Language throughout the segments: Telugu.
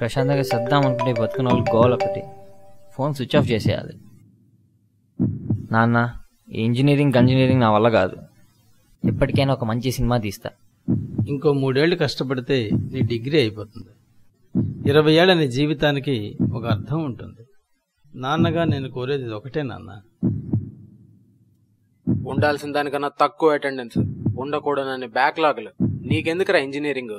ప్రశాంతంగా సర్దాం అనుకుంటే బతుకున్న వాళ్ళు గోల్ ఒకటి, ఫోన్ స్విచ్ ఆఫ్ చేసేయాలి. నాన్న, ఇంజనీరింగ్ నా వల్ల కాదు. ఎప్పటికైనా ఒక మంచి సినిమా తీస్తా. ఇంకో 3 ఏళ్ళు కష్టపడితే నీ డిగ్రీ అయిపోతుంది. 20 ఏళ్ల నీ జీవితానికి ఒక అర్థం ఉంటుంది. నాన్నగా నేను కోరేది ఇది ఒకటే నాన్న. ఉండాల్సిన దానికన్నా తక్కువ అటెండెన్స్, ఉండకూడనని బ్యాక్లాగ్లు. నీకెందుకురా ఇంజనీరింగ్?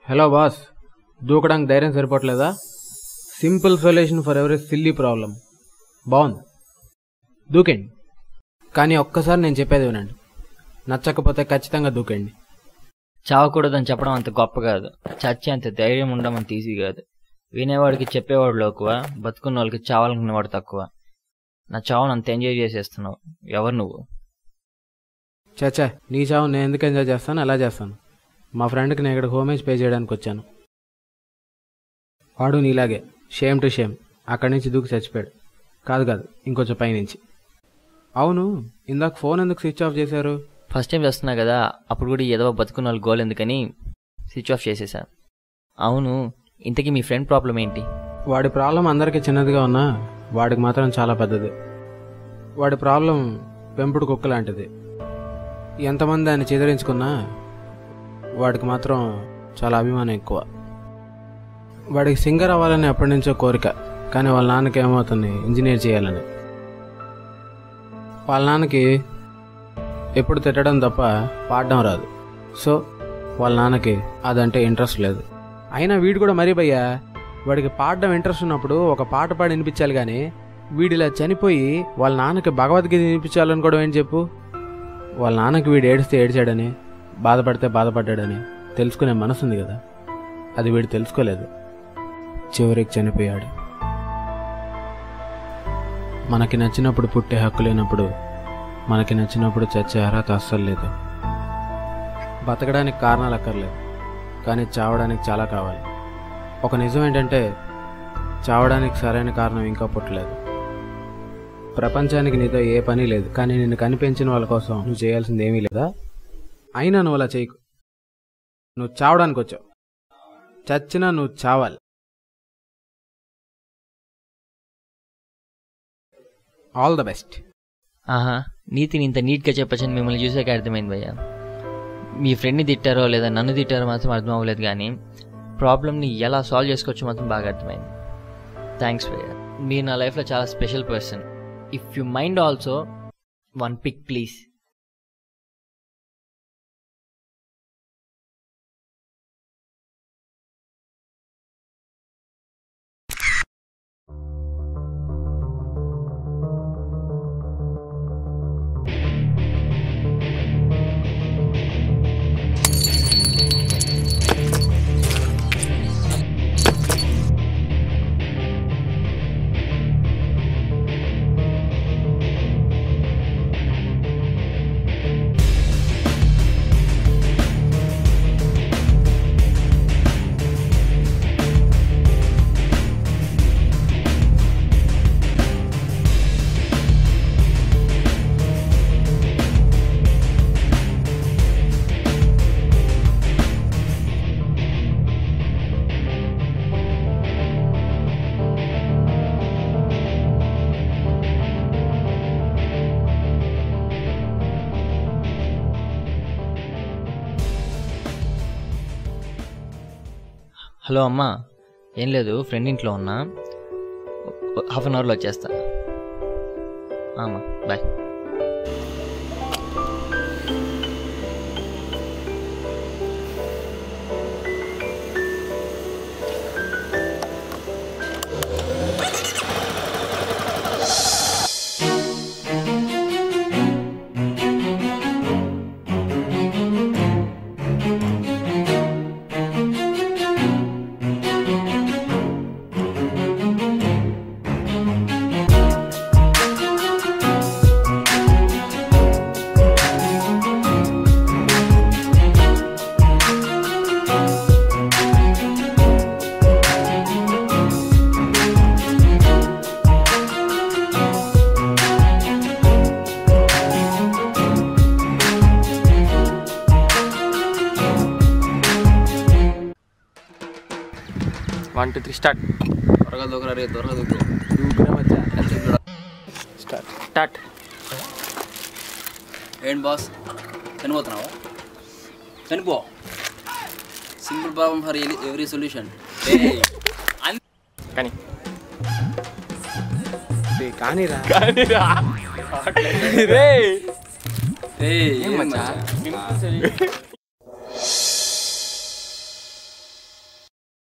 హలో బాస్, దూకడానికి ధైర్యం సరిపోవట్లేదా? Simple solution for every silly problem. బాగుంది, దూకండి. కానీ ఒక్కసారి నేను చెప్పేది వినండి, నచ్చకపోతే ఖచ్చితంగా దూకండి. చావకూడదని చెప్పడం అంత గొప్ప కాదు, చచ్చి అంత ధైర్యం ఉండడం అంత ఈజీ కాదు. వినేవాడికి చెప్పేవాడు లోకువ, బతుకున్న వాళ్ళకి చావాలనుకునేవాడు తక్కువ. నా చావును అంత ఎంజాయ్ చేసేస్తున్నావు. ఎవరు నువ్వు? చచ్చా, నీ చావు నేను ఎందుకు ఎంజాయ్ చేస్తాను? ఎలా చేస్తాను? మా ఫ్రెండ్కి నేను ఇక్కడ హోమేజ్ పే చేయడానికి వచ్చాను. వాడు నీలాగే షేమ్ టు షేమ్ అక్కడి నుంచి దూకి చచ్చిపోయాడు. కాదు, ఇంకొంచెం పైనుంచి. అవును, ఇందాక ఫోన్ ఎందుకు స్విచ్ ఆఫ్ చేశారు? ఫస్ట్ టైం వస్తున్నా కదా, అప్పుడు కూడా ఏదో బతుకున్న వాళ్ళు గోల్ ఎందుకని స్విచ్ ఆఫ్ చేసేసా. అవును, ఇంతకీ మీ ఫ్రెండ్ ప్రాబ్లం ఏంటి? వాడి ప్రాబ్లం అందరికీ చిన్నదిగా ఉన్నా వాడికి మాత్రం చాలా పెద్దది. వాడి ప్రాబ్లం పెంపుడు కుక్క లాంటిది. ఎంతమంది ఆయన చెదిరించుకున్నా వాడికి మాత్రం చాలా అభిమానం ఎక్కువ. వాడికి సింగర్ అవ్వాలని ఎప్పటి నుంచో కోరిక, కానీ వాళ్ళ నాన్నకి ఏమవుతుంది, ఇంజనీర్ చేయాలని. వాళ్ళ నాన్నకి ఎప్పుడు తిట్టడం తప్ప పాడడం రాదు. సో వాళ్ళ నాన్నకి అదంటే ఇంట్రెస్ట్ లేదు. అయినా వీడు కూడా మరీ భయ్యా, వాడికి పాడడం ఇంట్రెస్ట్ ఉన్నప్పుడు ఒక పాట పాడి వినిపించాలి, కానీ వీడిలా చనిపోయి వాళ్ళ నాన్నకి భగవద్గీత వినిపించాలని కూడా ఏం చెప్పు? వాళ్ళ నాన్నకి వీడు ఏడిస్తే ఏడిచాడని, బాధపడితే బాధపడ్డాడని తెలుసుకునే మనసుంది కదా, అది వీడు తెలుసుకోలేదు. చివరికి చనిపోయాడు. మనకి నచ్చినప్పుడు పుట్టే హక్కు లేనప్పుడు మనకి నచ్చినప్పుడు చచ్చే అర్హత అస్సలు లేదు. బతకడానికి కారణాలు అక్కర్లేదు, కానీ చావడానికి చాలా కావాలి. ఒక నిజం ఏంటంటే, చావడానికి సరైన కారణం ఇంకా పుట్టలేదు. ప్రపంచానికి నీతో ఏ పని లేదు, కానీ నిన్ను కనిపించిన వాళ్ళ కోసం నువ్వు చేయాల్సింది ఏమీ లేదా? అయినా నువ్వు అలా చేయకు. నువ్వు చావడానికి వచ్చావు, చచ్చినా నువ్వు చావాలి. All the best. ఆహా, నీతిని ఇంత నీట్గా చెప్పచ్చని మిమ్మల్ని చూసాక అర్థమైంది భయ్యా. మీ ఫ్రెండ్ని తిట్టారో లేదా నన్ను తిట్టారో మాత్రం అర్థం అవ్వలేదు, కానీ ప్రాబ్లమ్ని ఎలా సాల్వ్ చేసుకోవచ్చో మాత్రం బాగా అర్థమైంది. థ్యాంక్స్ భయ్యా, మీరు నా లైఫ్లో చాలా special person. If you mind also one pic please. Hello అమ్మా, ఏం లేదు, ఫ్రెండ్ ఇంట్లో ఉన్నా, హాఫ్ అన్ అవర్లో వచ్చేస్తా. అమ్మా బాయ్. 1 2 3 స్టార్ట్. త్వరగా దూకరా రే, త్వరగా దూకు. స్టార్ట్. ఏంటి బాస్, చనిపోతున్నావా? చనిపో. Simple problem for every solution. కానీ కానీరా రే ఏం మచ్చా?